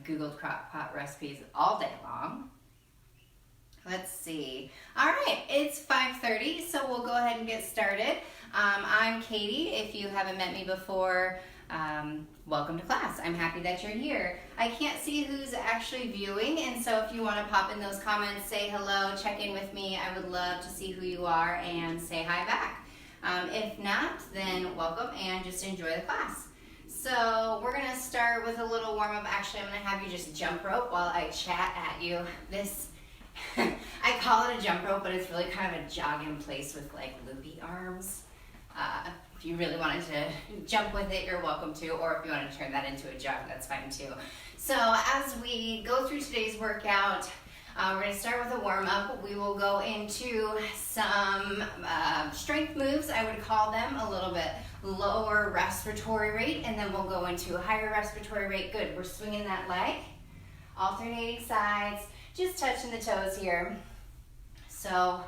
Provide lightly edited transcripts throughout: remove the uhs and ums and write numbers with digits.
Googled crock pot recipes all day long. Let's see. All right, it's 5:30, so we'll go ahead and get started. I'm Katie. If you haven't met me before, welcome to class. I'm happy that you're here. I can't see who's actually viewing, and so if you want to pop in those comments, say hello, check in with me. I would love to see who you are and say hi back. If not, then welcome and just enjoy the class. So we're going to start with a little warm-up. Actually, I'm going to have you just jump rope while I chat at you. This, I call it a jump rope, but it's really kind of a jog in place with like loopy arms. If you really wanted to jump with it, you're welcome to, or if you want to turn that into a jog, that's fine too. So as we go through today's workout, we're going to start with a warm-up. We will go into some strength moves, I would call them, a little bit lower respiratory rate, and then we'll go into a higher respiratory rate. Good, we're swinging that leg, alternating sides, just touching the toes here. So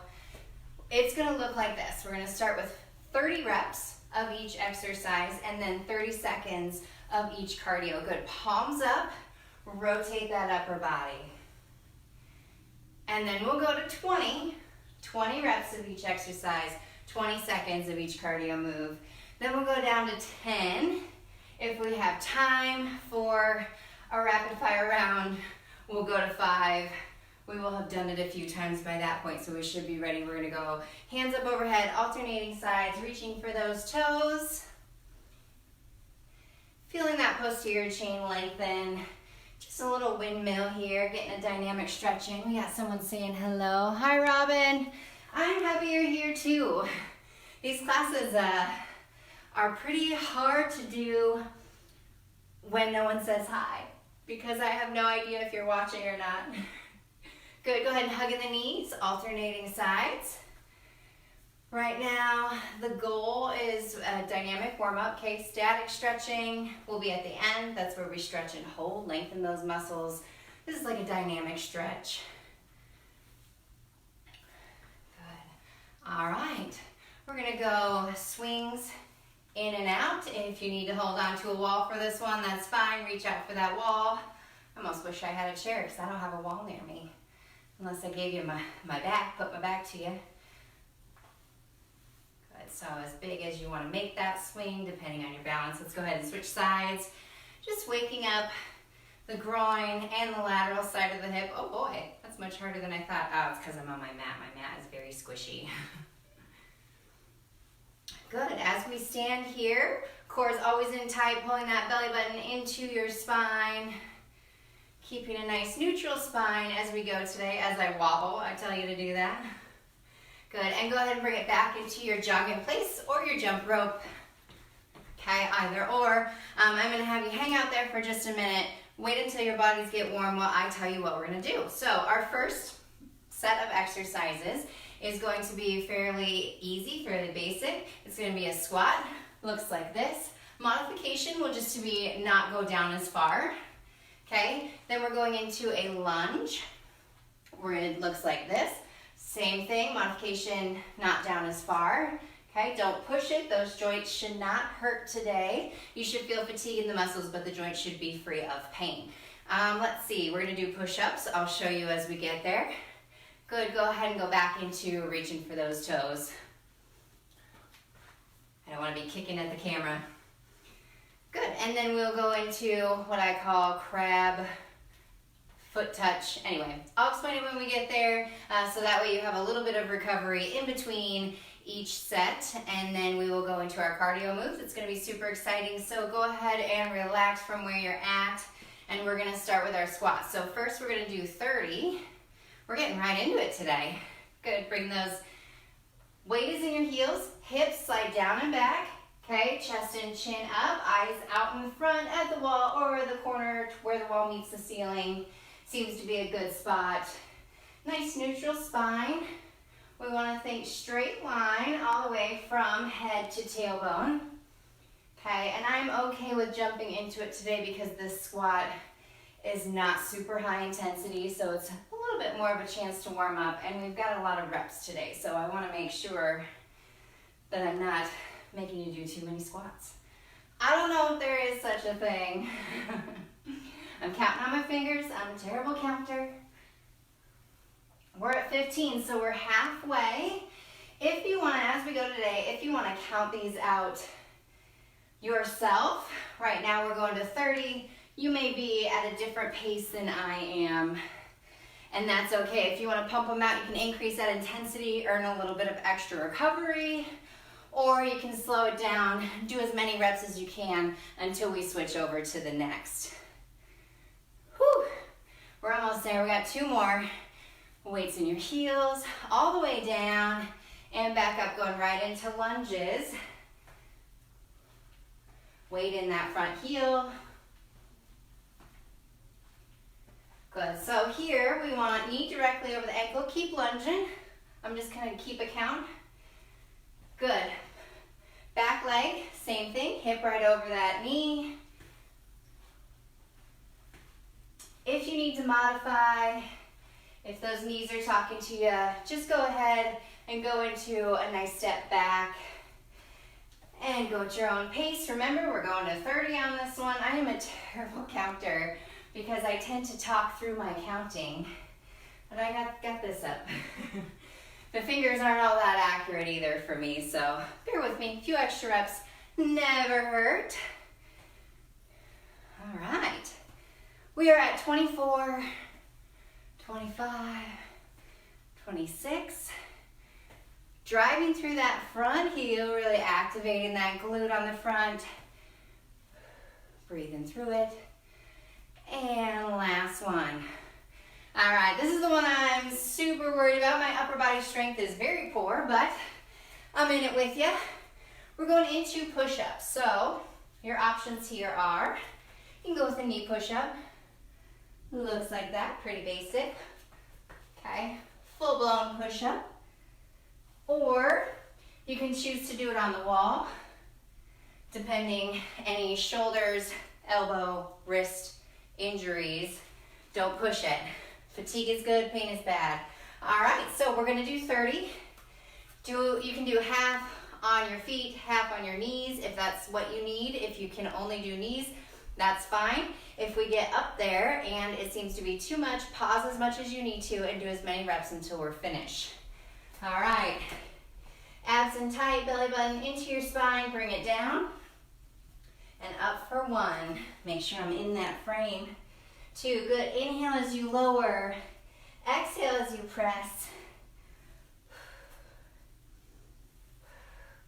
it's going to look like this. We're going to start with 30 reps of each exercise and then 30 seconds of each cardio. Good, palms up, rotate that upper body. And then we'll go to 20 reps of each exercise, 20 seconds of each cardio move. Then we'll go down to 10. If we have time for a rapid fire round, we'll go to 5. We will have done it a few times by that point, so we should be ready. We're gonna go hands up overhead, alternating sides, reaching for those toes. Feeling that posterior chain lengthen. Just a little windmill here, getting a dynamic stretch in. We got someone saying hello. Hi, Robin. I'm happy you're here too. These classes are pretty hard to do when no one says hi, because I have no idea if you're watching or not. Good, go ahead and hug in the knees, alternating sides. Right now, the goal is a dynamic warm-up. Okay, static stretching will be at the end. That's where we stretch and hold, lengthen those muscles. This is like a dynamic stretch. Good. All right, we're gonna go swings in and out. If you need to hold on to a wall for this one, that's fine. Reach out for that wall. I almost wish I had a chair because I don't have a wall near me. Unless I gave you my back, put my back to you. Good, so as big as you want to make that swing, depending on your balance. Let's go ahead and switch sides. Just waking up the groin and the lateral side of the hip. Oh boy, that's much harder than I thought. Oh, it's because I'm on my mat. My mat is very squishy. Good, as we stand here, core is always in tight, pulling that belly button into your spine. Keeping a nice neutral spine as we go today. As I wobble, I tell you to do that. Good, and go ahead and bring it back into your jog in place or your jump rope. Okay, either or. I'm gonna have you hang out there for just a minute. Wait until your bodies get warm while I tell you what we're gonna do. So our first set of exercises is going to be fairly easy, fairly basic. It's gonna be a squat, looks like this. Modification will just be not go down as far. Okay, then we're going into a lunge where it looks like this. Same thing, modification not down as far. Okay, don't push it. Those joints should not hurt today. You should feel fatigue in the muscles, but the joints should be free of pain. Let's see, we're gonna do push-ups. I'll show you as we get there. Good, go ahead and go back into reaching for those toes. I don't wanna be kicking at the camera. Good, and then we'll go into what I call crab foot touch. Anyway, I'll explain it when we get there, so that way you have a little bit of recovery in between each set, and then we will go into our cardio moves. It's gonna be super exciting, so go ahead and relax from where you're at, and we're gonna start with our squats. So first we're gonna do 30. We're getting right into it today. Good, bring those, weight is in your heels, hips slide down and back. Okay, chest and chin up, eyes out in front at the wall or the corner where the wall meets the ceiling. Seems to be a good spot. Nice neutral spine. We want to think straight line all the way from head to tailbone. Okay, and I'm okay with jumping into it today because this squat is not super high intensity, so it's a little bit more of a chance to warm up, and we've got a lot of reps today, so I want to make sure that I'm not making you do too many squats. I don't know if there is such a thing. I'm counting on my fingers. I'm a terrible counter. We're at 15, so we're halfway. If you want to, as we go today, if you want to count these out yourself, right now we're going to 30. You may be at a different pace than I am, and that's okay. If you want to pump them out, you can increase that intensity, earn a little bit of extra recovery, or you can slow it down, do as many reps as you can until we switch over to the next. Whew. We're almost there. We got 2 more. Weights in your heels, all the way down, and back up, going right into lunges. Weight in that front heel. Good. So here we want knee directly over the ankle. Keep lunging. I'm just going to keep a count. Good. Back leg, same thing. Hip right over that knee. If you need to modify, if those knees are talking to you, just go ahead and go into a nice step back and go at your own pace. Remember, we're going to 30 on this one. I am a terrible counter because I tend to talk through my counting, but I got this up. The fingers aren't all that accurate either for me, so bear with me. A few extra reps never hurt. All right. We are at 24, 25, 26. Driving through that front heel, really activating that glute on the front. Breathing through it. And last one. All right, this is the one I'm super worried about. My upper body strength is very poor, but I'm in it with you. We're going into push-ups. So your options here are, you can go with a knee push-up. Looks like that, pretty basic. Okay, full-blown push-up. Or you can choose to do it on the wall, depending any shoulders, elbow, wrist injuries. Don't push it. Fatigue is good, pain is bad. All right, so we're gonna do 30. You can do half on your feet, half on your knees if that's what you need. If you can only do knees, that's fine. If we get up there and it seems to be too much, pause as much as you need to and do as many reps until we're finished. All right, abs in tight, belly button into your spine, bring it down. And up for 1. Make sure I'm in that frame. 2, good. Inhale as you lower. Exhale as you press.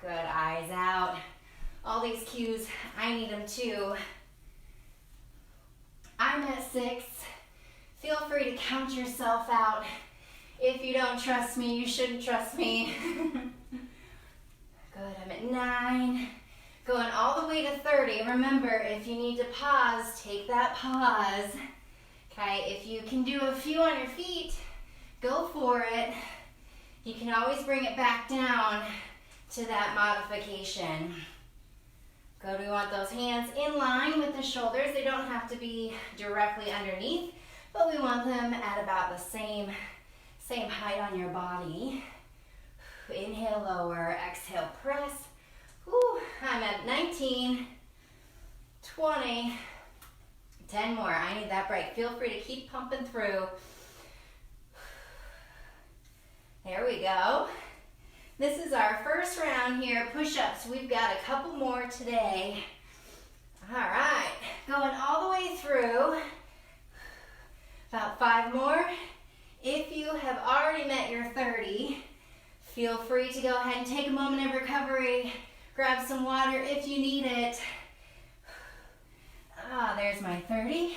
Good, eyes out. All these cues, I need them too. I'm at 6. Feel free to count yourself out. If you don't trust me, you shouldn't trust me. Good, I'm at 9. Going all the way to 30. Remember, if you need to pause, take that pause. Okay, if you can do a few on your feet, go for it. You can always bring it back down to that modification. Good, we want those hands in line with the shoulders. They don't have to be directly underneath, but we want them at about the same height on your body. Inhale, lower, exhale, press. Whew, I'm at 19, 20, 10 more. I need that break. Feel free to keep pumping through. There we go. This is our first round here, push-ups. We've got a couple more today. All right, going all the way through. About 5 more. If you have already met your 30, feel free to go ahead and take a moment of recovery. Grab some water if you need it. There's my 30.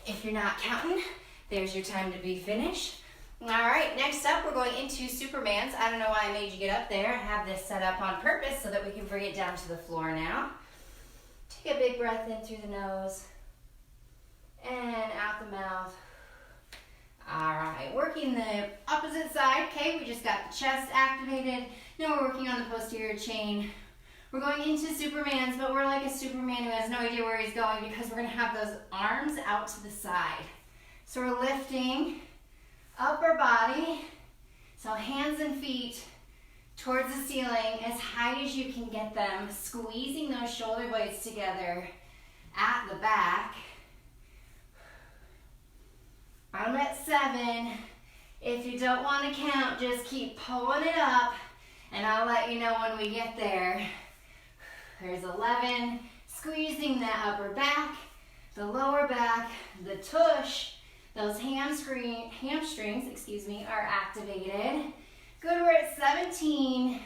If you're not counting, there's your time to be finished. All right, next up, we're going into Supermans. I don't know why I made you get up there. I have this set up on purpose so that we can bring it down to the floor now. Take a big breath in through the nose and out the mouth. All right, working the opposite side. Okay, we just got the chest activated. Now we're working on the posterior chain. We're going into Supermans, but we're like a Superman who has no idea where he's going because we're going to have those arms out to the side. So we're lifting upper body, so hands and feet towards the ceiling as high as you can get them, squeezing those shoulder blades together at the back. we're at 7. If you don't want to count, just keep pulling it up, and I'll let you know when we get there. There's 11, squeezing that upper back, the lower back, the tush, those hamstrings, are activated. Good, we're at 17.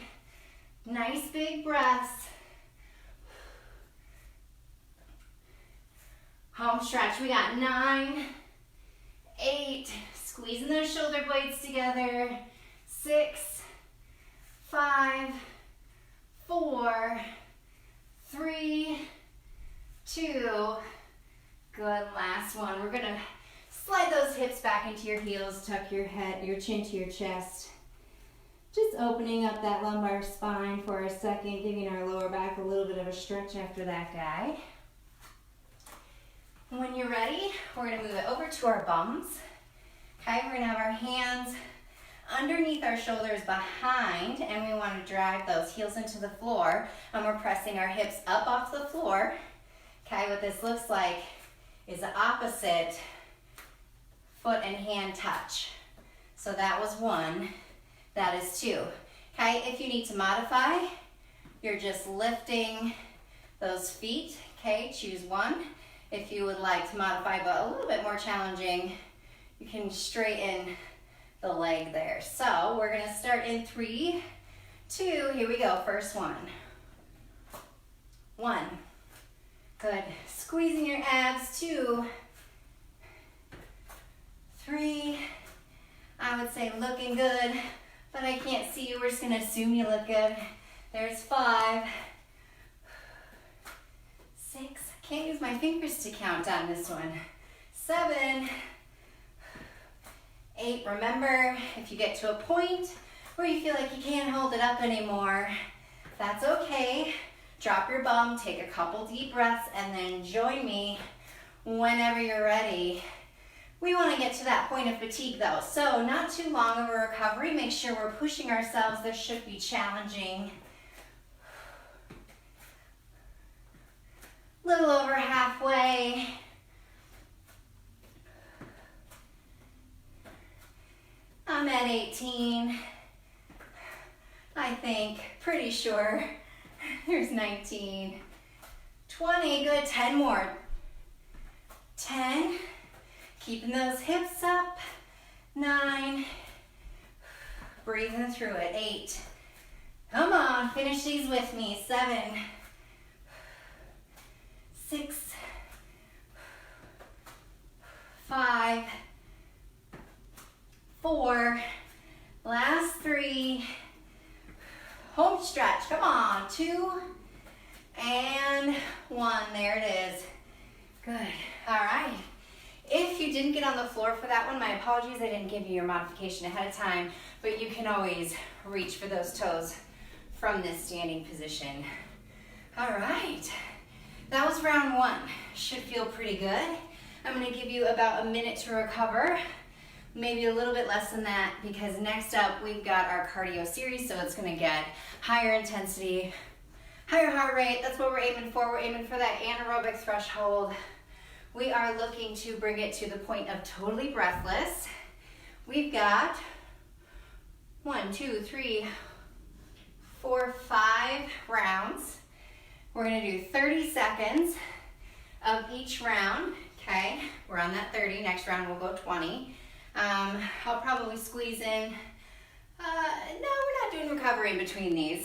Nice big breaths. Home stretch, we got 9, 8, squeezing those shoulder blades together. 6, 5, 4, 3, 2, good, last one. We're gonna slide those hips back into your heels, tuck your head, your chin to your chest. Just opening up that lumbar spine for a second, giving our lower back a little bit of a stretch after that guy. When you're ready, we're gonna move it over to our bums. Okay, we're gonna have our hands underneath our shoulders behind, and we wanna drag those heels into the floor, and we're pressing our hips up off the floor. Okay, what this looks like is the opposite foot and hand touch. So that was 1, that is 2. Okay, if you need to modify, you're just lifting those feet. Okay, choose 1. If you would like to modify, but a little bit more challenging, you can straighten the leg there. So we're gonna start in 3, 2, here we go, first one. 1, good, squeezing your abs, 2, 3, I would say looking good, but I can't see you, we're just gonna assume you look good. There's 5, 6, can't use my fingers to count on this one. 7, 8, remember, if you get to a point where you feel like you can't hold it up anymore, that's okay. Drop your bum, take a couple deep breaths, and then join me whenever you're ready. We want to get to that point of fatigue though, so not too long of a recovery. Make sure we're pushing ourselves. This should be challenging. Little over halfway. I'm at 18. I think, pretty sure. There's 19. 20, good, 10 more. 10, keeping those hips up. 9, breathing through it. 8, come on, finish these with me. 7, 6, 5, 4, last 3, home stretch, come on, 2, and 1, there it is. Good, all right. If you didn't get on the floor for that one, my apologies, I didn't give you your modification ahead of time, but you can always reach for those toes from this standing position. All right. That was round 1. Should feel pretty good. I'm gonna give you about a minute to recover, maybe a little bit less than that, because next up we've got our cardio series, so it's gonna get higher intensity, higher heart rate. That's what we're aiming for. We're aiming for that anaerobic threshold. We are looking to bring it to the point of totally breathless. We've got 1, 2, 3, 4, 5 rounds. We're gonna do 30 seconds of each round, okay? We're on that 30, next round we'll go 20. I'll probably squeeze in, no, we're not doing recovery in between these.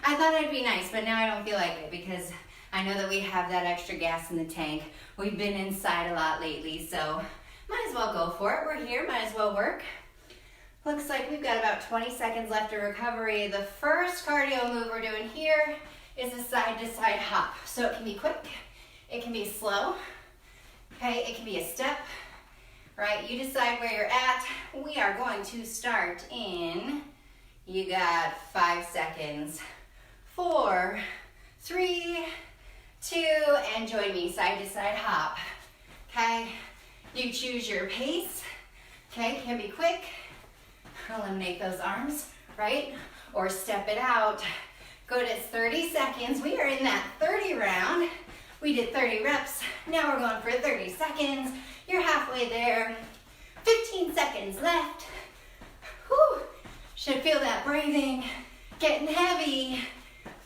I thought it'd be nice, but now I don't feel like it because I know that we have that extra gas in the tank. We've been inside a lot lately, so might as well go for it. We're here, might as well work. Looks like we've got about 20 seconds left of recovery. The first cardio move we're doing here is a side-to-side hop. So it can be quick, it can be slow, okay? It can be a step, right? You decide where you're at. We are going to start in, you got 5 seconds. 4, 3, 2, and join me, side-to-side hop, okay? You choose your pace, okay? Can be quick, eliminate those arms, right? Or step it out. Good, it's 30 seconds. We are in that 30 round. We did 30 reps. Now we're going for 30 seconds. You're halfway there. 15 seconds left. Whew. Should feel that breathing getting heavy.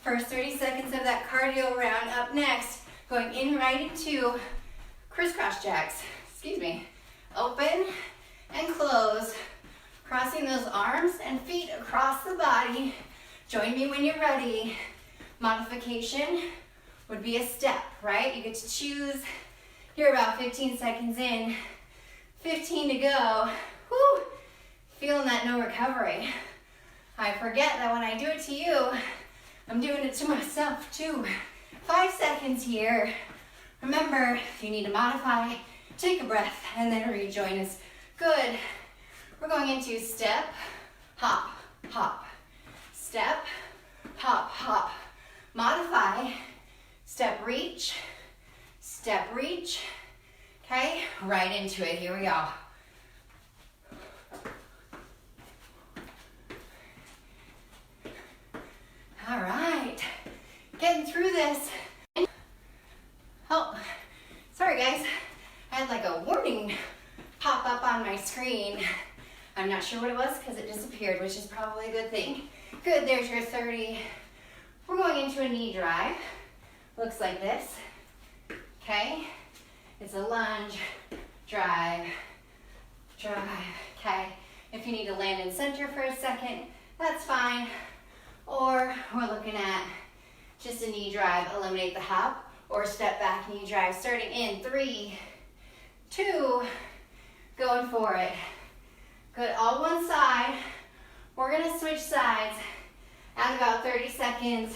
First 30 seconds of that cardio round up next. Going in right into crisscross jacks. Excuse me. Open and close. Crossing those arms and feet across the body. Join me when you're ready. Modification would be a step, right? You get to choose. You're about 15 seconds in. 15 to go. Whew. Feeling that no recovery. I forget that when I do it to you, I'm doing it to myself too. 5 seconds here. Remember, if you need to modify, take a breath and then rejoin us. Good. We're going into step, hop, hop. Step, hop, hop. Modify, step, reach, okay? Right into it, here we go. All right, getting through this. Oh, sorry guys, I had like a warning pop up on my screen. I'm not sure what it was because it disappeared, which is probably a good thing. Good, there's your 30. We're going into a knee drive. Looks like this, okay? It's a lunge, drive, okay? If you need to land in center for a second, that's fine. Or we're looking at just a knee drive, eliminate the hop, or step back knee drive, starting in 3, 2, going for it. Good, all one side. We're gonna switch sides at about 30 seconds.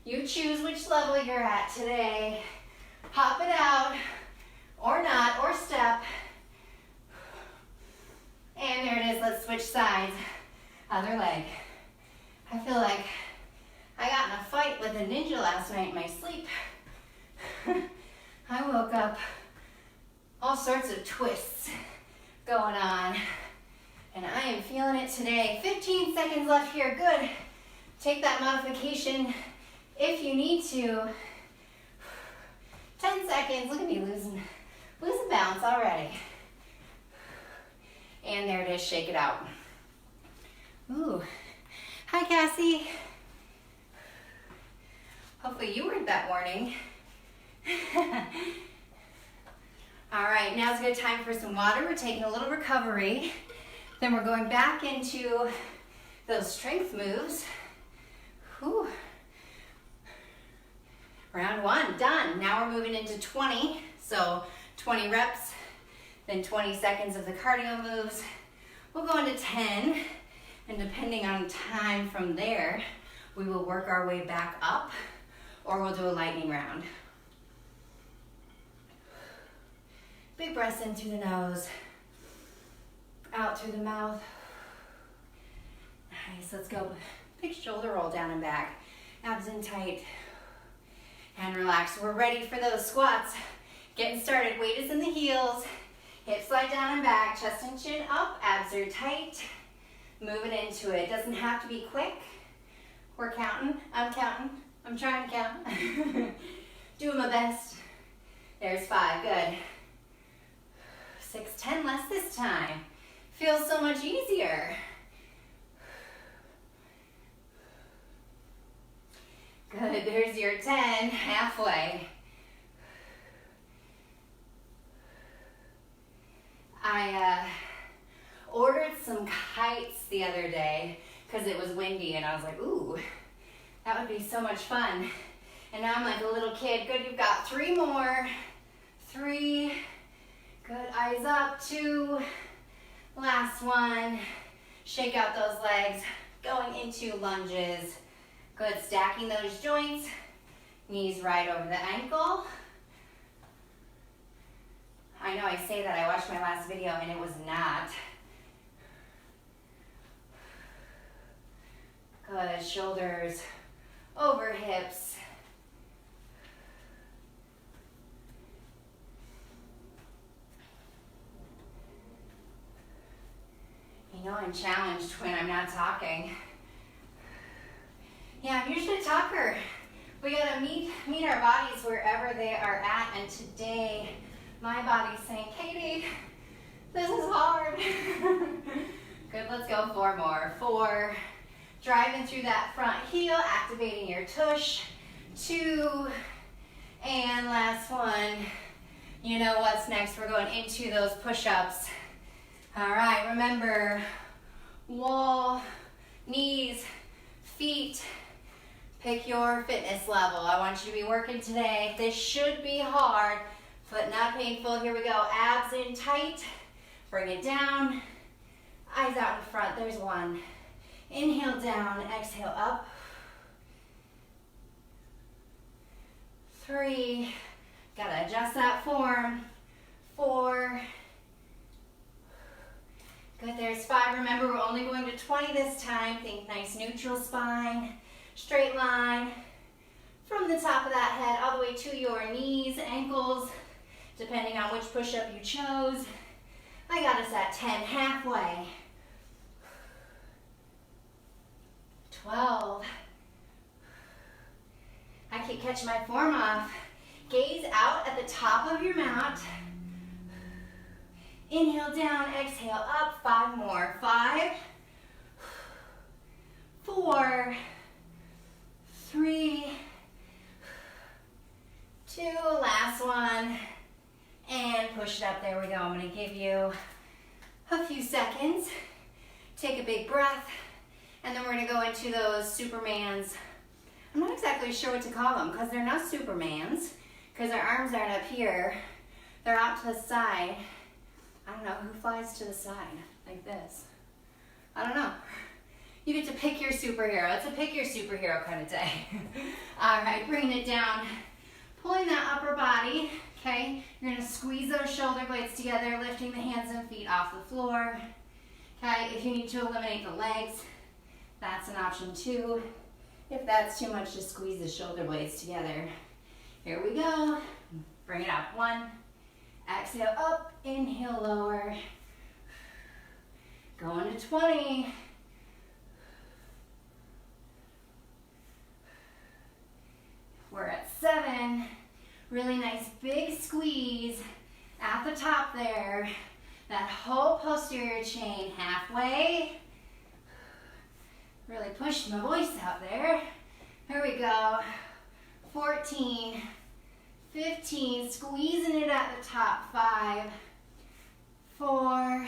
You choose which level you're at today. Hop it out, or not, or step. And there it is, let's switch sides. Other leg. I feel like I got in a fight with a ninja last night in my sleep. I woke up, all sorts of twists going on. And I am feeling it today. 15 seconds left here, good. Take that modification if you need to. 10 seconds, look at me losing balance already. And there it is, shake it out. Ooh, hi Cassie. Hopefully you heard that warning. All right, now's a good time for some water. We're taking a little recovery. Then we're going back into those strength moves. Whew. Round 1, done. Now we're moving into 20. So 20 reps, then 20 seconds of the cardio moves. We'll go into 10, and depending on time from there, we will work our way back up, or we'll do a lightning round. Big breaths in through the nose. Out through the mouth. Nice, let's go. Big shoulder roll down and back. Abs in tight. And relax. We're ready for those squats. Getting started. Weight is in the heels. Hips slide down and back. Chest and chin up. Abs are tight. Moving into it. Doesn't have to be quick. We're counting. I'm counting. I'm trying to count. Doing my best. There's 5. Good. 6, 10 less this time. Feels so much easier. Good, there's your 10, halfway. I ordered some kites the other day because it was windy and I was like, ooh, that would be so much fun. And now I'm like a little kid. Good, you've got 3 more. 3, good, eyes up, 2. Last one, shake out those legs, going into lunges. Good, stacking those joints, knees right over the ankle. I know I say that, I watched my last video and it was not. Good, shoulders over hips. You know I'm challenged when I'm not talking. Yeah, I'm usually a talker. We gotta meet our bodies wherever they are at, and today my body's saying, Katie, this is hard. 4, driving through that front heel, activating your tush. 2, and last one. You know what's next. We're going into those push-ups. All right, remember, wall, knees, feet. Pick your fitness level. I want you to be working today. This should be hard. Foot not painful. Here we go. Abs in tight. Bring it down. Eyes out in front. There's 1. Inhale down. Exhale up. 3. Gotta adjust that form. 4. Good. There's 5. Remember, we're only going to 20 this time. Think nice neutral spine. Straight line from the top of that head all the way to your knees, ankles, depending on which push-up you chose. I got us at 10, halfway. 12. I keep catching my form off. Gaze out at the top of your mat. Inhale down, exhale up. 5 more. 5, 4, 3, 2, last one, and push it up. There we go. I'm going to give you a few seconds. Take a big breath, and then we're going to go into those Supermans. I'm not exactly sure what to call them because they're not Supermans because their arms aren't up here. They're out to the side. I don't know who flies to the side like this. I don't know. You get to pick your superhero. It's a pick your superhero kind of day. All right, bringing it down. Pulling that upper body, okay? You're gonna squeeze those shoulder blades together, lifting the hands and feet off the floor. Okay, if you need to eliminate the legs, that's an option too. If that's too much, just squeeze the shoulder blades together. Here we go. Bring it up. 1, exhale up, inhale lower. Going to 20. We're at 7. Really nice big squeeze at the top there. That whole posterior chain halfway. Really pushed my voice out there. Here we go. 14, 15, squeezing it at the top. 5, 4,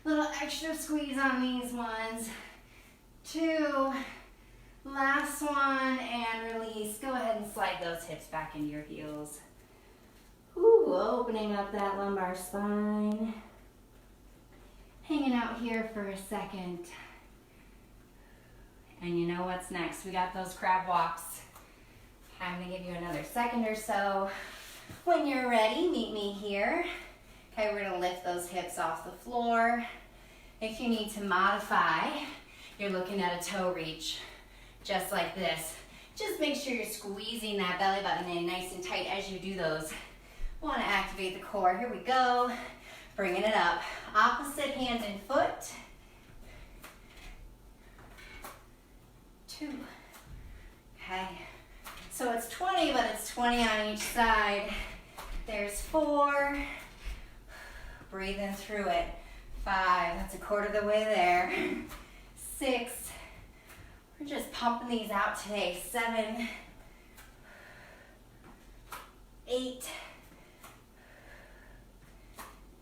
little extra squeeze on these ones. 2, last one, and release. Go ahead and slide those hips back into your heels. Ooh, opening up that lumbar spine. Hanging out here for a second. And you know what's next? We got those crab walks. I'm gonna give you another second or so. When you're ready, meet me here. Okay, we're gonna lift those hips off the floor. If you need to modify, you're looking at a toe reach. Just like this. Just make sure you're squeezing that belly button in nice and tight as you do those. Want to activate the core. Here we go. Bringing it up. Opposite hand and foot. 2. Okay. So it's 20, but it's 20 on each side. There's 4. Breathing through it. 5. That's a quarter of the way there. 6. We're just pumping these out today. 7, 8,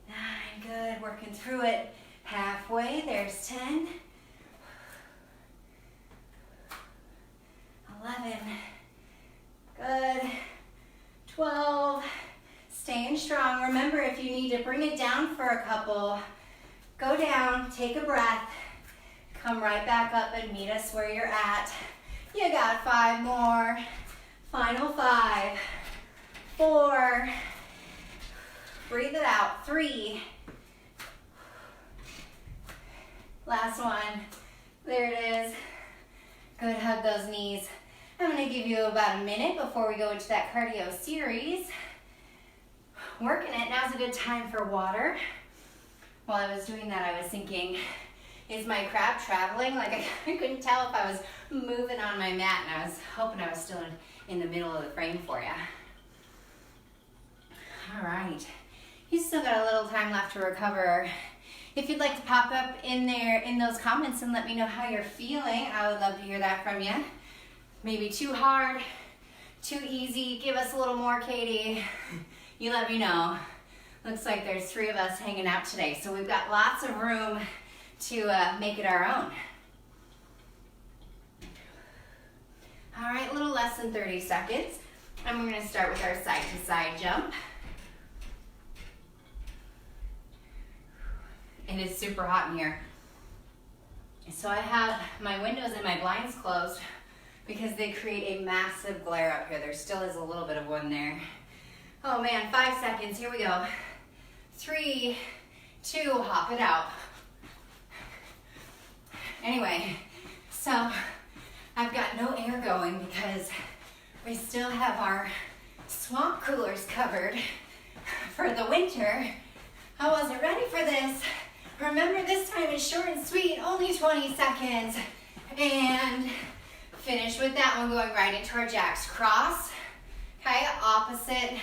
9, good, working through it. Halfway, there's 10, 11, good, 12, staying strong. Remember, if you need to bring it down for a couple, go down, take a breath, come right back up and meet us where you're at. You got 5 more. Final 5, 4, breathe it out, 3, last one, there it is. Good, hug those knees. I'm gonna give you about a minute before we go into that cardio series. Working it, now's a good time for water. While I was doing that, I was thinking, is my crab traveling? Like I couldn't tell if I was moving on my mat, and I was hoping I was still in the middle of the frame for you. All right, you still got a little time left to recover. If you'd like to pop up in there in those comments and let me know how you're feeling, I would love to hear that from you. Maybe too hard, too easy, give us a little more, Katie. You let me know. Looks like there's 3 of us hanging out today, so we've got lots of room to make it our own. All right, a little less than 30 seconds. And we're gonna start with our side-to-side jump. It is super hot in here. So I have my windows and my blinds closed because they create a massive glare up here. There still is a little bit of one there. Oh man, 5 seconds, here we go. 3, 2, hop it out. Anyway, so I've got no air going because we still have our swamp coolers covered for the winter. I wasn't ready for this. Remember, this time is short and sweet, only 20 seconds. And finish with that one, going right into our jacks. Cross, okay, opposite,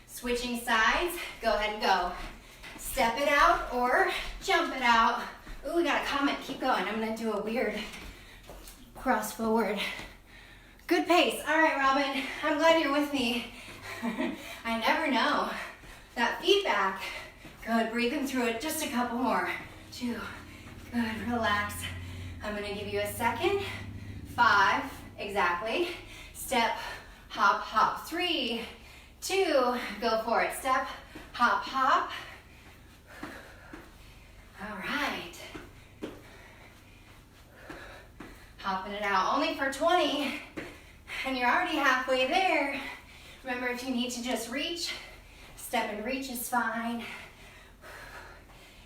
switching sides. Go ahead and go. Step it out or jump it out. Ooh, we got a comment, keep going. I'm gonna do a weird cross forward. Good pace. All right, Robin, I'm glad you're with me. I never know. That feedback. Good, breathing through it. Just a couple more. 2, good, relax. I'm gonna give you a second. 5, exactly. Step, hop, hop. 3, 2, go for it. Step, hop, hop. All right. Hopping it out, only for 20. And you're already halfway there. Remember, if you need to just reach, step and reach is fine.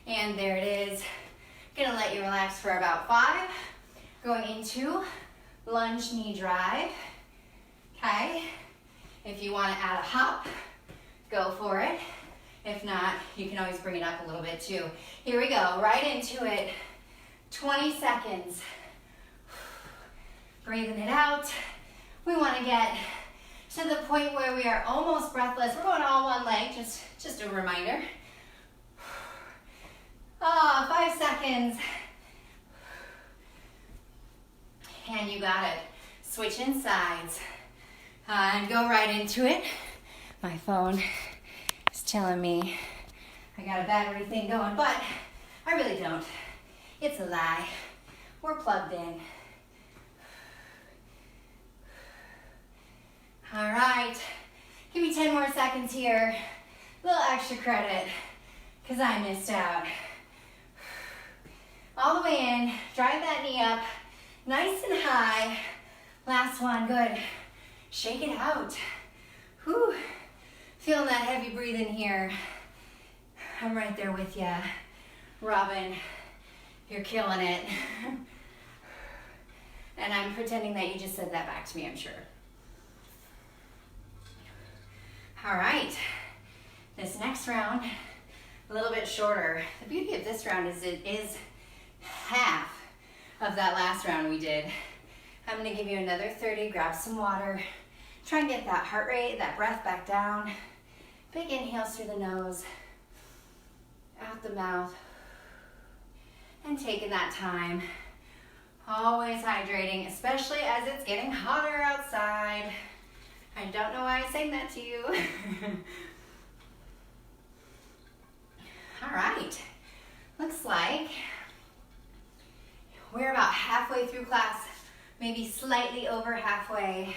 And there it is. Gonna let you relax for about 5. Going into lunge knee drive. Okay. If you want to add a hop, go for it. If not, you can always bring it up a little bit too. Here we go, right into it. 20 seconds. Breathing it out. We want to get to the point where we are almost breathless. We're going all one leg, just a reminder. 5 seconds. And you got it. Switching sides. And go right into it. My phone is telling me I got a battery thing going, but I really don't. It's a lie. We're plugged in. All right, give me 10 more seconds here. A little extra credit, because I missed out. All the way in, drive that knee up, nice and high. Last one, good. Shake it out. Whew. Feeling that heavy breathing here. I'm right there with you. Robin, you're killing it. And I'm pretending that you just said that back to me, I'm sure. All right, this next round, a little bit shorter. The beauty of this round is it is half of that last round we did. I'm gonna give you another 30, grab some water. Try and get that heart rate, that breath back down. Big inhales through the nose, out the mouth, and taking that time. Always hydrating, especially as it's getting hotter outside. I don't know why I sang that to you. All right, looks like we're about halfway through class, maybe slightly over halfway,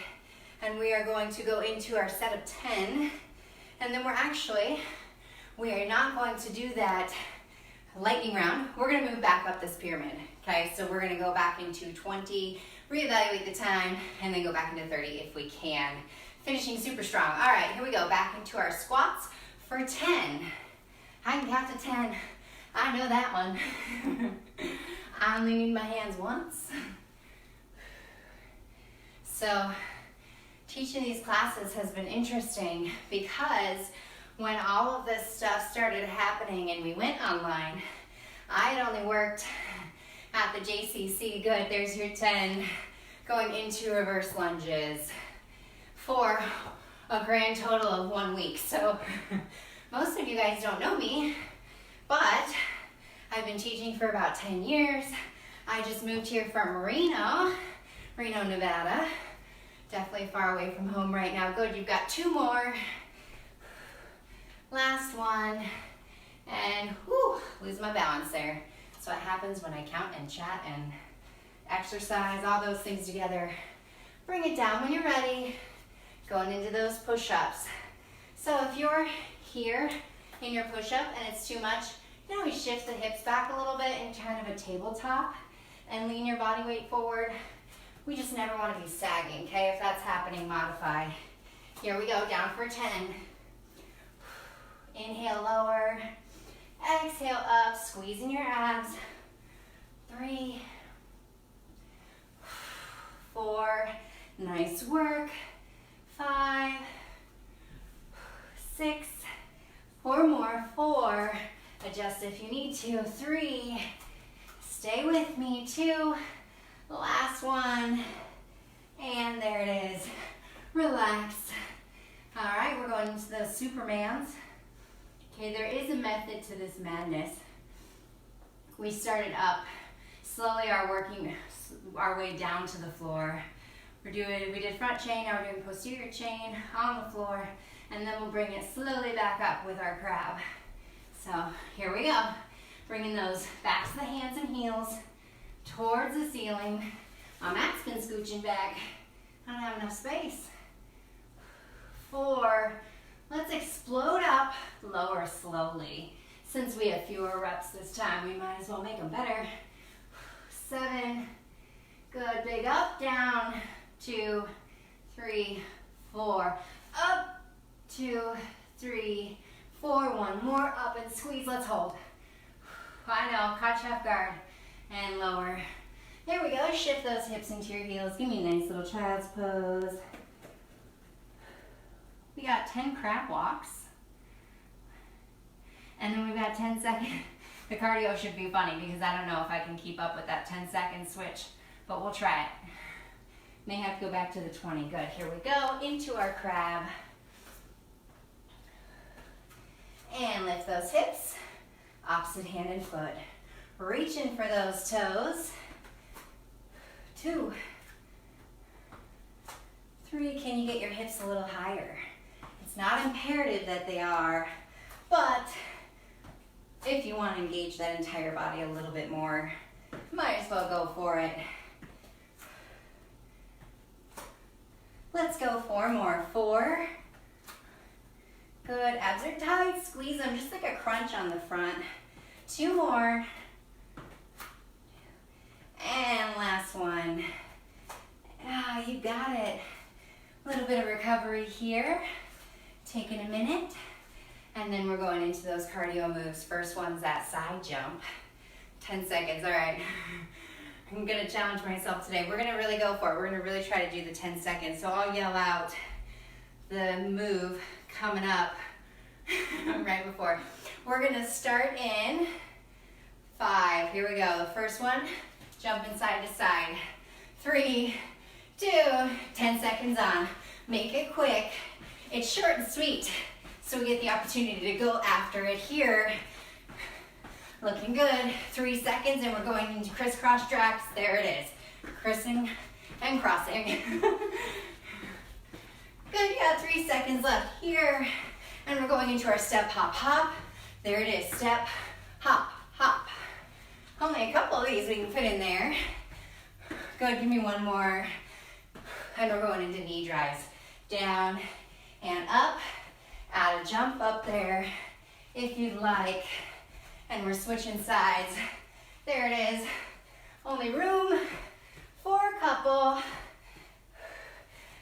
and we are going to go into our set of 10, and then we are not going to do that lightning round. We're gonna move back up this pyramid, okay? So we're gonna go back into 20, reevaluate the time, and then go back into 30 if we can. Finishing super strong. All right, here we go, back into our squats for 10. I can count to 10. I know that one. I only need my hands once. So teaching these classes has been interesting because when all of this stuff started happening and we went online, I had only worked at the JCC. Good, there's your 10. Going into reverse lunges for a grand total of 1 week. So most of you guys don't know me, but I've been teaching for about 10 years. I just moved here from Reno, Nevada. Definitely far away from home right now. Good, you've got 2 more. Last one. And whew, lose my balance there. That's what happens when I count and chat and exercise, all those things together. Bring it down when you're ready. Going into those push-ups. So if you're here in your push-up and it's too much, you can always shift the hips back a little bit in kind of a tabletop and lean your body weight forward. We just never want to be sagging, okay? If that's happening, modify. Here we go, down for 10. Inhale, lower. Exhale, up, squeezing your abs. 3, 4, nice work. 5, 6, 4 more. 4, adjust if you need to. 3, stay with me. 2, last one, and there it is. Relax. All right, we're going into those Supermans. Okay, there is a method to this madness. We started up, slowly are working our way down to the floor. We did front chain, now we're doing posterior chain on the floor, and then we'll bring it slowly back up with our crab. So here we go. Bringing those backs of the hands and heels towards the ceiling. My mat's been scooching back. I don't have enough space. 4, let's explode up, lower slowly. Since we have fewer reps this time, we might as well make them better. 7, good, big up, down, 2, 3, 4, up, 2, 3, 4, 1 more, up and squeeze, let's hold. I know, caught you off guard, and lower. There we go, shift those hips into your heels. Give me a nice little child's pose. We got 10 crab walks. And then we've got 10 seconds. The cardio should be funny because I don't know if I can keep up with that 10-second switch, but we'll try it. May have to go back to the 20. Good, here we go, into our crab. And lift those hips, opposite hand and foot. Reaching for those toes. 2, 3, can you get your hips a little higher? It's not imperative that they are, but if you want to engage that entire body a little bit more, might as well go for it. Let's go 4 more. 4. Good, abs are tight, squeeze them just like a crunch on the front. 2 more. And last one. Ah, you got it. A little bit of recovery here. Taking a minute. And then we're going into those cardio moves. First one's that side jump. 10 seconds, all right. I'm gonna challenge myself today. We're gonna really go for it. We're gonna really try to do the 10 seconds. So I'll yell out the move coming up right before. We're gonna start in 5. Here we go. The first one, jumping side to side. 3, 2, 10 seconds on. Make it quick. It's short and sweet, so we get the opportunity to go after it here. Looking good. 3 seconds, and we're going into crisscross jacks. There it is. Crissing and crossing. Good, you got 3 seconds left here. And we're going into our step, hop, hop. There it is, step, hop, hop. Only a couple of these we can fit in there. Good, give me 1 more. And we're going into knee drives. Down and up. Add a jump up there if you'd like. And we're switching sides. There it is. Only room for a couple.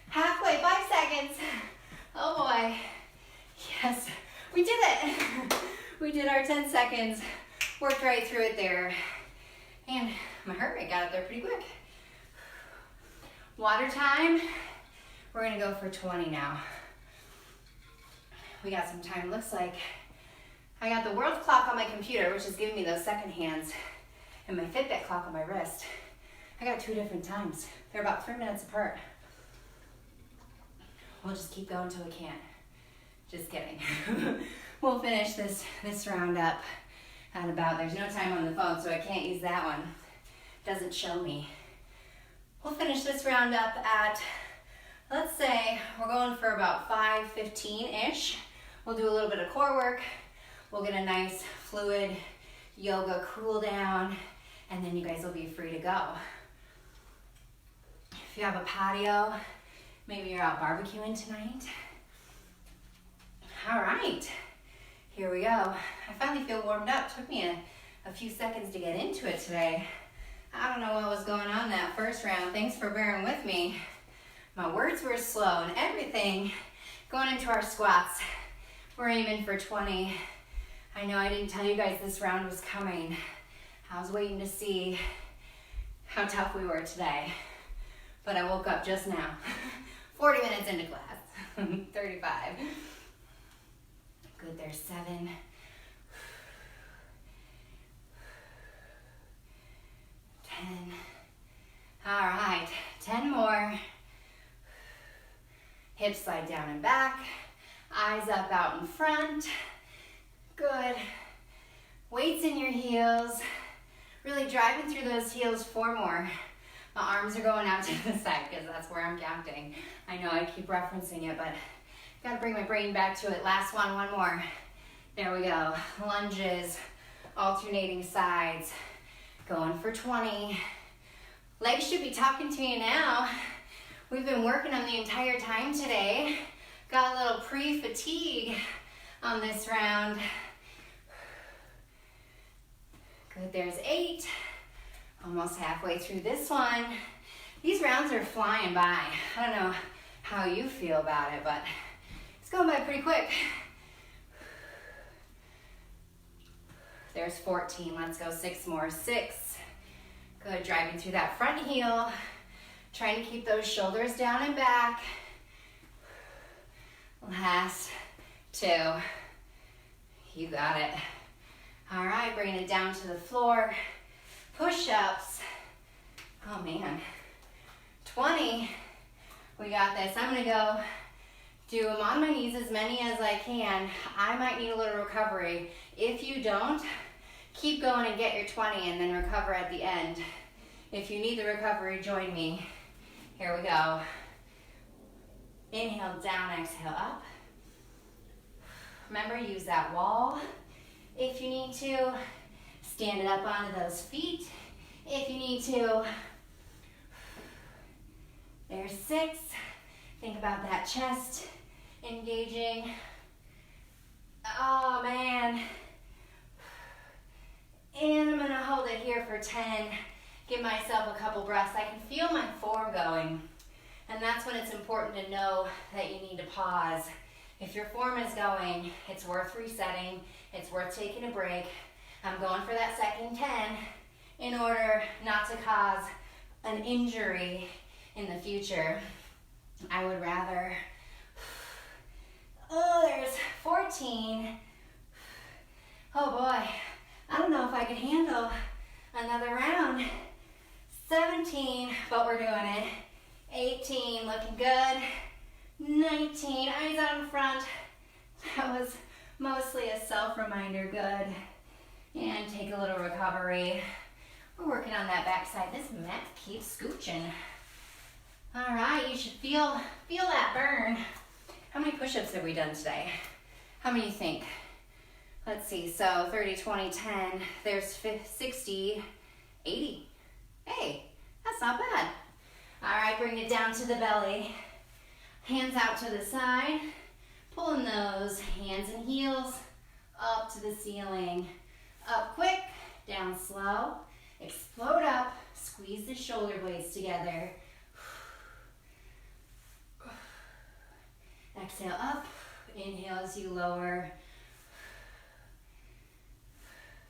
Halfway, 5 seconds. Oh boy. Yes, we did it. We did our 10 seconds. Worked right through it there. And my heart rate got up there pretty quick. Water time. We're gonna go for 20 now. We got some time. Looks like I got the world clock on my computer, which is giving me those second hands, and my Fitbit clock on my wrist. I got 2 different times. They're about 3 minutes apart. We'll just keep going until we can't. Just kidding. We'll finish this round up at about, there's no time on the phone, so I can't use that one. Doesn't show me. We'll finish this round up at, let's say, we're going for about 5:15-ish. We'll do a little bit of core work. We'll get a nice fluid yoga cool down, and then you guys will be free to go. If you have a patio, maybe you're out barbecuing tonight. All right, here we go. I finally feel warmed up. Took me a few seconds to get into it today. I don't know what was going on that first round. Thanks for bearing with me. My words were slow and everything. Going into our squats, we're aiming for 20. I know I didn't tell you guys this round was coming. I was waiting to see how tough we were today. But I woke up just now. 40 minutes into class. 35. Good, there's 7. 10. All right, 10 more. Hips slide down and back. Eyes up out in front. Good. Weights in your heels. Really driving through those heels. 4 more. My arms are going out to the side because that's where I'm counting. I know I keep referencing it, but gotta bring my brain back to it. Last one more. There we go. Lunges, alternating sides. Going for 20. Legs should be talking to you now. We've been working on the entire time today. Got a little pre-fatigue on this round. Good, there's 8. Almost halfway through this one. These rounds are flying by. I don't know how you feel about it, but it's going by pretty quick. There's 14, let's go 6 more. 6. Good, driving through that front heel. Trying to keep those shoulders down and back. Last 2. You got it. All right, bringing it down to the floor. Push-ups. Oh man. 20. We got this. I'm gonna go do them on my knees, as many as I can. I might need a little recovery. If you don't, keep going and get your 20 and then recover at the end. If you need the recovery, join me. Here we go. Inhale down, exhale up. Remember, use that wall if you need to. Stand it up onto those feet if you need to. There's 6. Think about that chest engaging. Oh man. And I'm gonna hold it here for 10. Give myself a couple breaths. I can feel my form going. And that's when it's important to know that you need to pause. If your form is going, it's worth resetting. It's worth taking a break. I'm going for that second 10 in order not to cause an injury in the future. I would rather, oh, there's 14. Oh boy, I don't know if I could handle another round. 17, but we're doing it. 18, looking good. 19, eyes out in front. That was mostly a self-reminder, good. And take a little recovery. We're working on that backside. This mat keeps scooching. All right, you should feel that burn. How many push-ups have we done today? How many do you think? Let's see, so 30, 20, 10, there's 60, 80. Hey, that's not bad. All right, bring it down to the belly. Hands out to the side. Pulling those hands and heels up to the ceiling. Up quick, down slow. Explode up, squeeze the shoulder blades together. Exhale up, inhale as you lower.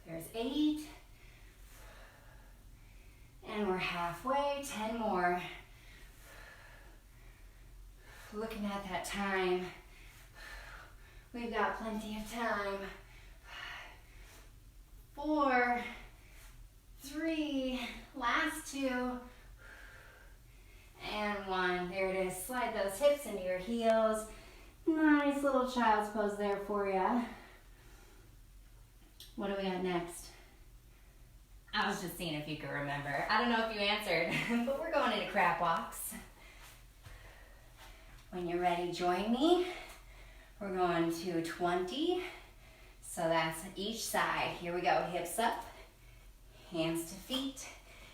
There's 8. And we're halfway, 10 more. Looking at that time. We've got plenty of time. 4, 3, last 2, and 1. There it is. Slide those hips into your heels. Nice little child's pose there for you. What do we got next? I was just seeing if you could remember. I don't know if you answered, but we're going into crab walks. When you're ready, join me. We're going to 20. So that's each side. Here we go, hips up, hands to feet.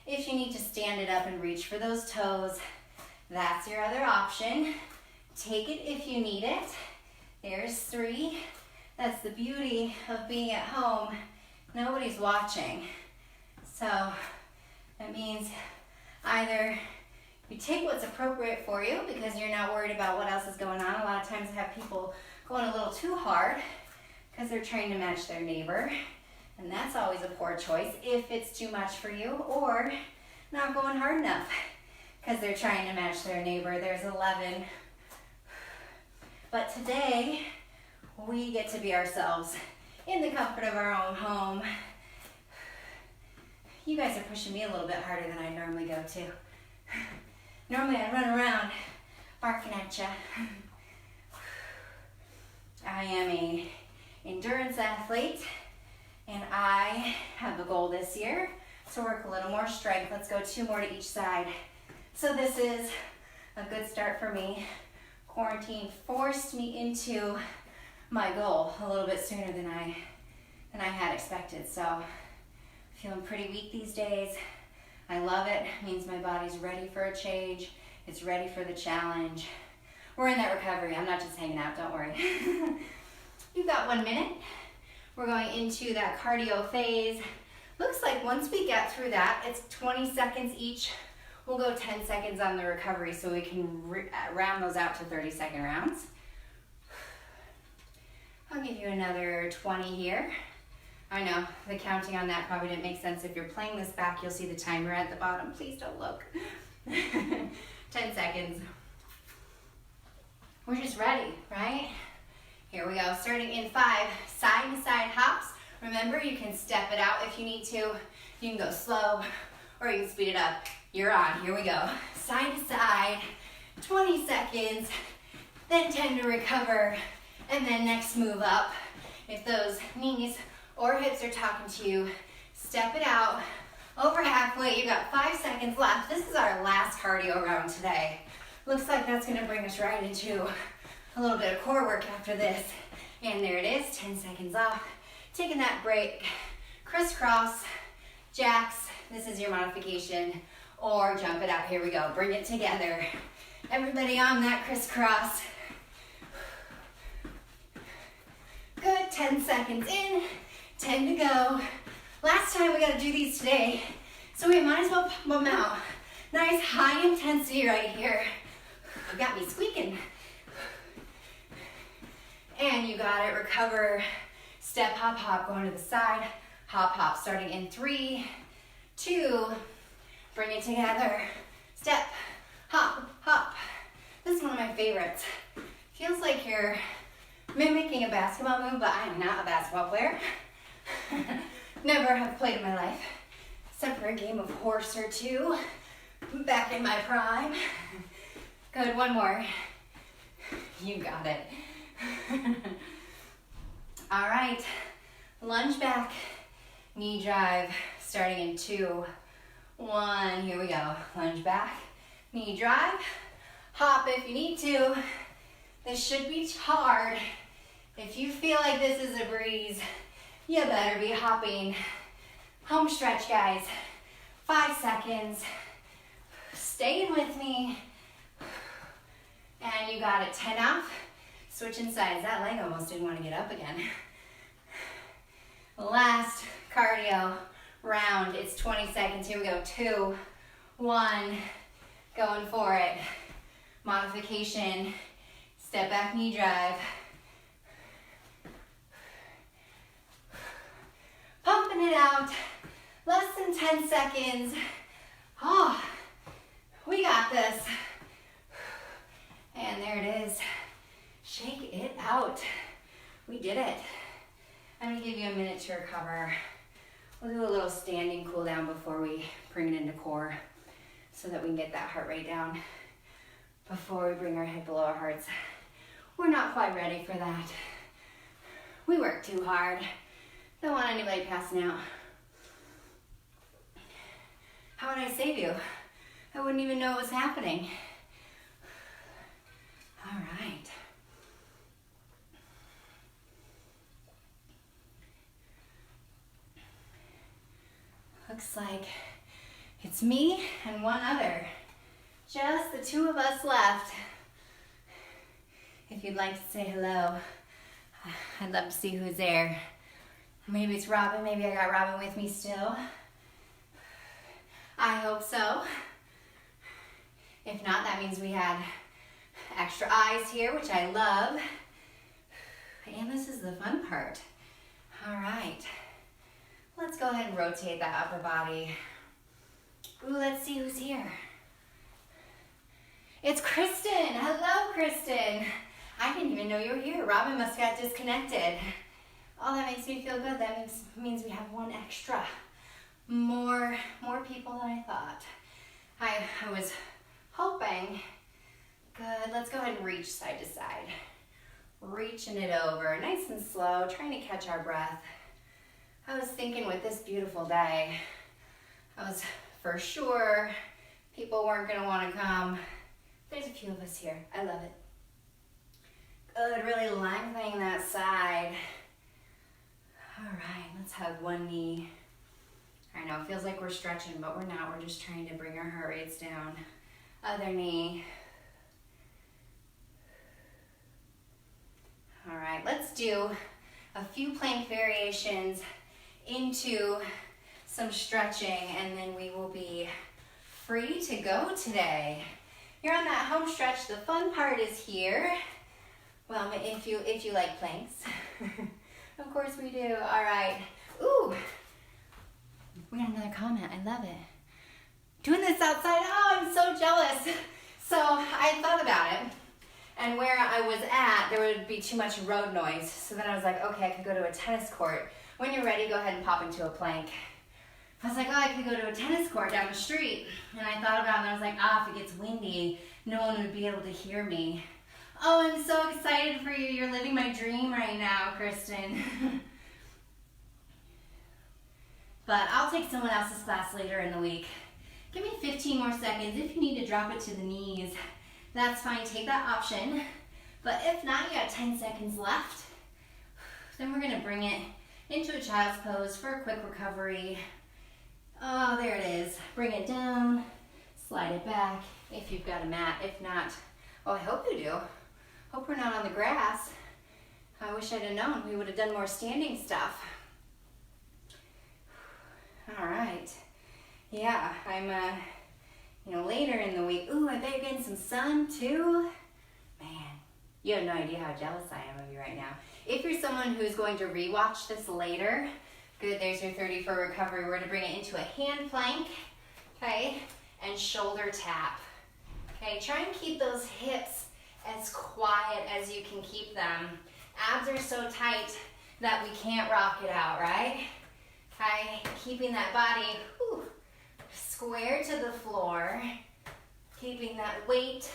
If you need to stand it up and reach for those toes, that's your other option. Take it if you need it. There's 3. That's the beauty of being at home. Nobody's watching. So that means either you take what's appropriate for you because you're not worried about what else is going on. A lot of times I have people going a little too hard because they're trying to match their neighbor. And that's always a poor choice if it's too much for you, or not going hard enough because they're trying to match their neighbor. There's 11. But today, we get to be ourselves in the comfort of our own home. You guys are pushing me a little bit harder than I normally go to. Normally I run around barking at you. I am an endurance athlete, and I have a goal this year to work a little more strength. Let's go 2 more to each side. So this is a good start for me. Quarantine forced me into my goal a little bit sooner than I had expected. So feeling pretty weak these days. I love it. It means my body's ready for a change. It's ready for the challenge. We're in that recovery. I'm not just hanging out, don't worry. You've got 1 minute. We're going into that cardio phase. Looks like once we get through that, it's 20 seconds each. We'll go 10 seconds on the recovery so we can round those out to 30-second rounds. I'll give you another 20 here. I know, the counting on that probably didn't make sense. If you're playing this back, you'll see the timer at the bottom. Please don't look. 10 seconds. We're just ready, right? Here we go, starting in 5 side-to-side hops. Remember, you can step it out if you need to. You can go slow, or you can speed it up. You're on, here we go. Side to side, 20 seconds, then 10 to recover, and then next move up. If those knees or hips are talking to you, step it out. Over halfway, you've got 5 seconds left. This is our last cardio round today. Looks like that's gonna bring us right into a little bit of core work after this. And there it is, 10 seconds off. Taking that break, crisscross, jacks, this is your modification, or jump it out, here we go, bring it together. Everybody on that crisscross. Good, 10 seconds in, 10 to go. Last time we gotta do these today, so we might as well pump them out. Nice high intensity right here. Got me squeaking. And you got it, recover. Step, hop, hop, going to the side. Hop, hop, starting in 3, 2, bring it together. Step, hop, hop. This is one of my favorites. Feels like you're mimicking a basketball move, but I'm not a basketball player. Never have played in my life, except for a game of horse or 2, back in my prime. Good, 1 more. You got it. All right, lunge back, knee drive, starting in 2, 1, here we go. Lunge back, knee drive, hop if you need to. This should be hard. If you feel like this is a breeze, you better be hopping. Home stretch, guys. 5 seconds. Staying with me. And you got it, 10 off. Switching sides. That leg almost didn't want to get up again. Last cardio round. It's 20 seconds. Here we go. 2, 1. Going for it. Modification. Step back knee drive. Pumping it out. Less than 10 seconds. Oh, we got this. And there it is. Shake it out. We did it. I'm gonna give you a minute to recover. We'll do a little standing cool down before we bring it into core so that we can get that heart rate down before we bring our head below our hearts. We're not quite ready for that. We worked too hard. Don't want anybody passing out. How would I save you? I wouldn't even know what was happening. All right. Looks like it's me and one other. Just the two of us left. If you'd like to say hello, I'd love to see who's there. Maybe it's Robin, maybe I got Robin with me still. I hope so. If not, that means we had extra eyes here, which I love. And this is the fun part. All right. Let's go ahead and rotate that upper body. Ooh, let's see who's here. It's Kristen. Hello, Kristen. I didn't even know you were here. Robin must have got disconnected. Oh, that makes me feel good. That means we have one extra. More people than I thought. I was hoping. Good. Let's go ahead and reach side to side. Reaching it over, nice and slow, trying to catch our breath. I was thinking with this beautiful day, I was for sure people weren't going to want to come. There's a few of us here. I love it. Good, really lengthening that side. All right, let's hug one knee. I know, it feels like we're stretching, but we're not. We're just trying to bring our heart rates down. Other knee. All right, let's do a few plank variations into some stretching, and then we will be free to go today. You're on that home stretch. The fun part is here. Well, if you like planks. Of course we do. All right. Ooh, we got another comment. I love it. Doing this outside. Oh, I'm so jealous. So I thought about it. And where I was at, there would be too much road noise. So then I was like, okay, I could go to a tennis court. When you're ready, go ahead and pop into a plank. I was like, oh, I could go to a tennis court down the street. And I thought about it, and I was like, if it gets windy, no one would be able to hear me. Oh, I'm so excited for you. You're living my dream right now, Kristen. But I'll take someone else's class later in the week. Give me 15 more seconds. If you need to drop it to the knees, that's fine. Take that option. But if not, you got 10 seconds left. Then we're going to bring it into a child's pose for a quick recovery. Oh, there it is. Bring it down. Slide it back if you've got a mat. If not, oh, I hope you do. Hope we're not on the grass. I wish I'd have known. We would have done more standing stuff. All right. Yeah, I'm, later in the week. Ooh, I bet you're getting some sun too. Man, you have no idea how jealous I am of you right now. If you're someone who's going to rewatch this later, good, there's your 30 for recovery. We're gonna bring it into a hand plank, okay, and shoulder tap. Okay, try and keep those hips as quiet as you can keep them. Abs are so tight that we can't rock it out, right? Okay, keeping that body square to the floor, keeping that weight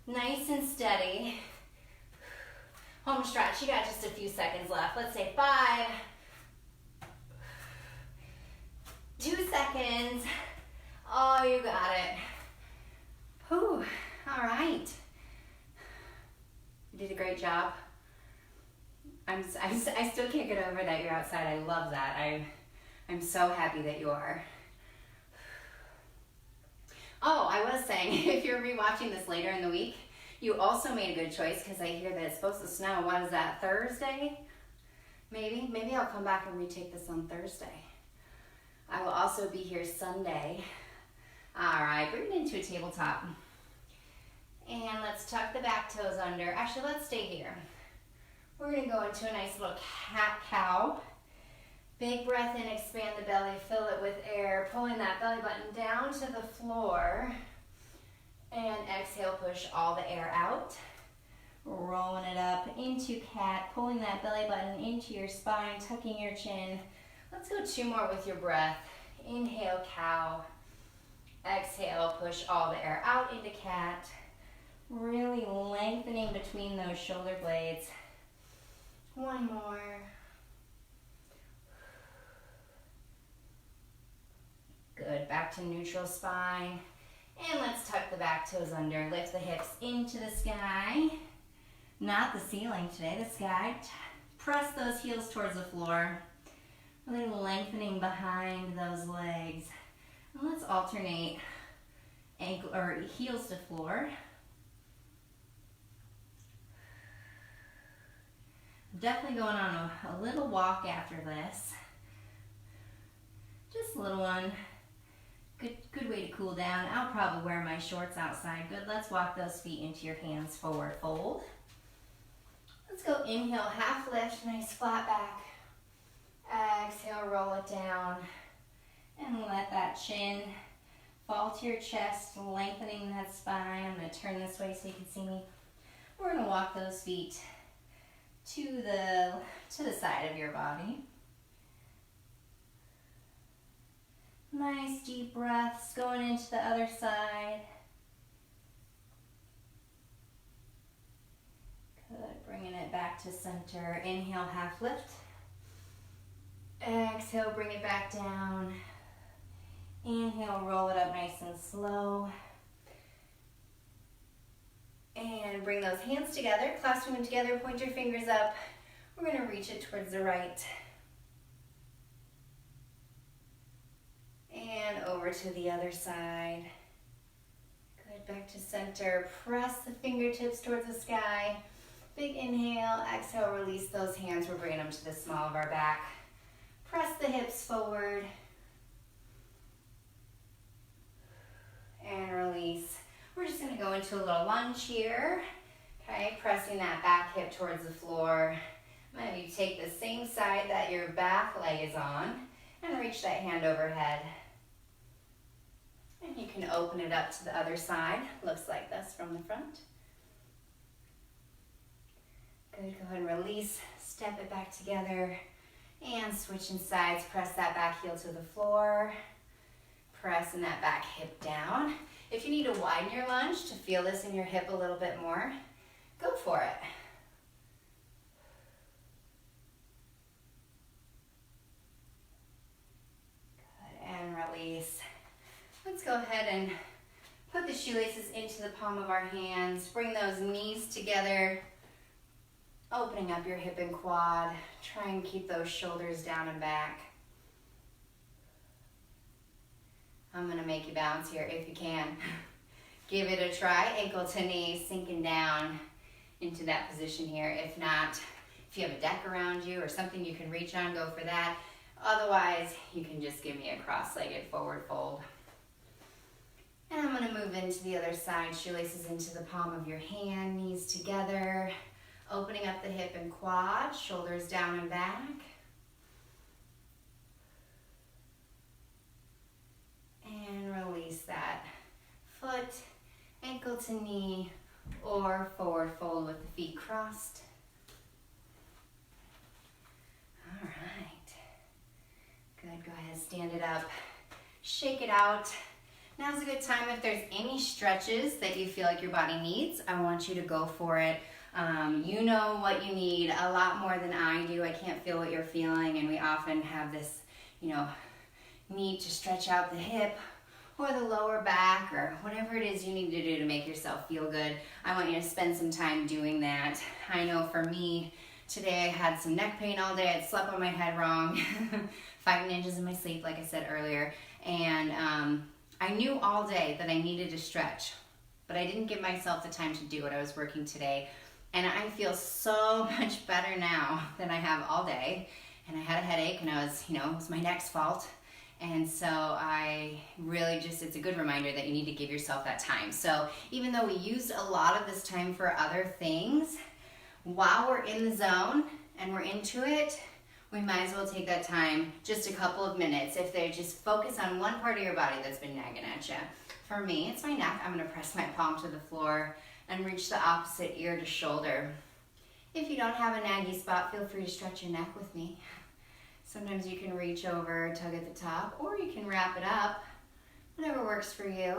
nice and steady. Home stretch, you got just a few seconds left. Let's say 5, 2 seconds. Oh, you got it. Whew, all right. You did a great job. I still can't get over that you're outside. I love that. I'm so happy that you are. Oh, I was saying, if you're rewatching this later in the week, you also made a good choice because I hear that it's supposed to snow. What is that, Thursday? Maybe I'll come back and retake this on Thursday. I will also be here Sunday. All right, bring it into a tabletop. And let's tuck the back toes under. Actually, let's stay here. We're gonna go into a nice little cat-cow. Big breath in, expand the belly, fill it with air, pulling that belly button down to the floor. And exhale, push all the air out. Rolling it up into cat, pulling that belly button into your spine, tucking your chin. Let's go 2 more with your breath. Inhale, cow. Exhale, push all the air out into cat. Really lengthening between those shoulder blades. 1 more. back to neutral spine. And let's tuck the back toes under. Lift the hips into the sky. Not the ceiling today, the sky. Press those heels towards the floor. Really lengthening behind those legs. And let's alternate ankle or heels to floor. Definitely going on a little walk after this. Just a little one. Good way to cool down. I'll probably wear my shorts outside. Good. Let's walk those feet into your hands, forward fold. Let's go inhale, half lift, nice flat back. Exhale, roll it down. And let that chin fall to your chest, lengthening that spine. I'm going to turn this way so you can see me. We're going to walk those feet to the side of your body. Nice deep breaths going into the other side. Good, bringing it back to center. Inhale, half lift. Exhale, bring it back down. Inhale, roll it up nice and slow. And bring those hands together, clasp them together, point your fingers up. We're going to reach it towards the right. And over to the other side. Good, back to center. Press the fingertips towards the sky. Big inhale, exhale, release those hands. We're bringing them to the small of our back. Press the hips forward. And release. We're just going to go into a little lunge here. Okay, pressing that back hip towards the floor. Maybe take the same side that your back leg is on and reach that hand overhead. And you can open it up to the other side. Looks like this from the front. Good, go ahead and release. Step it back together. And switching sides, press that back heel to the floor. Pressing that back hip down. If you need to widen your lunge to feel this in your hip a little bit more, go for it. Good, and release. Let's go ahead and put the shoelaces into the palm of our hands. Bring those knees together, opening up your hip and quad. Try and keep those shoulders down and back. I'm going to make you bounce here if you can. Give it a try. Ankle to knee, sinking down into that position here. If not, if you have a deck around you or something you can reach on, go for that. Otherwise, you can just give me a cross-legged forward fold. And I'm going to move into the other side. Shoelaces into the palm of your hand, knees together. Opening up the hip and quad, shoulders down and back. And release that foot, ankle to knee, or forward fold with the feet crossed. All right. Good, go ahead, stand it up, shake it out. Now's a good time if there's any stretches that you feel like your body needs, I want you to go for it. You know what you need a lot more than I do. I can't feel what you're feeling, and we often have this, need to stretch out the hip or the lower back or whatever it is you need to do to make yourself feel good. I want you to spend some time doing that. I know for me, today I had some neck pain all day. I'd slept on my head wrong, 5 inches in my sleep, like I said earlier. And I knew all day that I needed to stretch, but I didn't give myself the time to do it. I was working today. And I feel so much better now than I have all day. And I had a headache, and it was my neck's fault. And so I really it's a good reminder that you need to give yourself that time. So even though we used a lot of this time for other things, while we're in the zone and we're into it, we might as well take that time, just a couple of minutes. If they just focus on one part of your body that's been nagging at you. For me, it's my neck. I'm going to press my palm to the floor and reach the opposite ear to shoulder. If you don't have a naggy spot, feel free to stretch your neck with me. Sometimes you can reach over, tug at the top, or you can wrap it up, whatever works for you.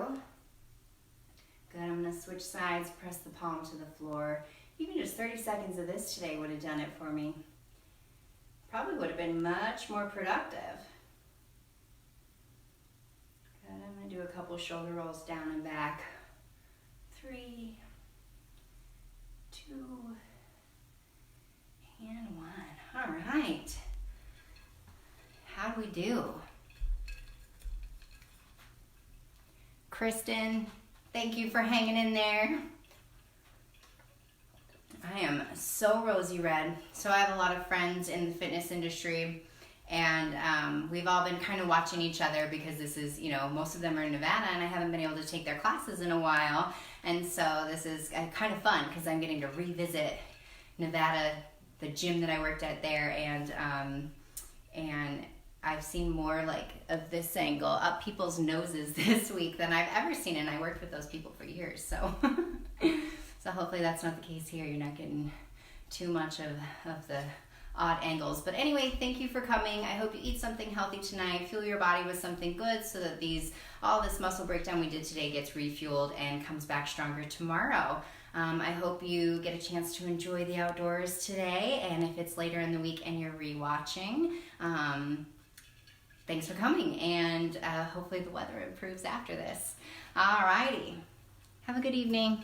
Good, I'm gonna switch sides, press the palm to the floor. Even just 30 seconds of this today would have done it for me. Probably would have been much more productive. Good, couple shoulder rolls down and back. 3, 2, and 1. All right. How do we do? Kristen, thank you for hanging in there. I am so rosy red. So I have a lot of friends in the fitness industry, and we've all been kind of watching each other because this is, you know, most of them are in Nevada and I haven't been able to take their classes in a while. And so this is kind of fun because I'm getting to revisit Nevada, the gym that I worked at there, and I've seen more like of this angle up people's noses this week than I've ever seen, and I worked with those people for years. So so hopefully that's not the case here. You're not getting too much of the odd angles. But anyway, thank you for coming. I hope you eat something healthy tonight. Fuel your body with something good so that all this muscle breakdown we did today gets refueled and comes back stronger tomorrow. I hope you get a chance to enjoy the outdoors today, and if it's later in the week and you're rewatching, thanks for coming, and hopefully the weather improves after this. Alrighty, have a good evening.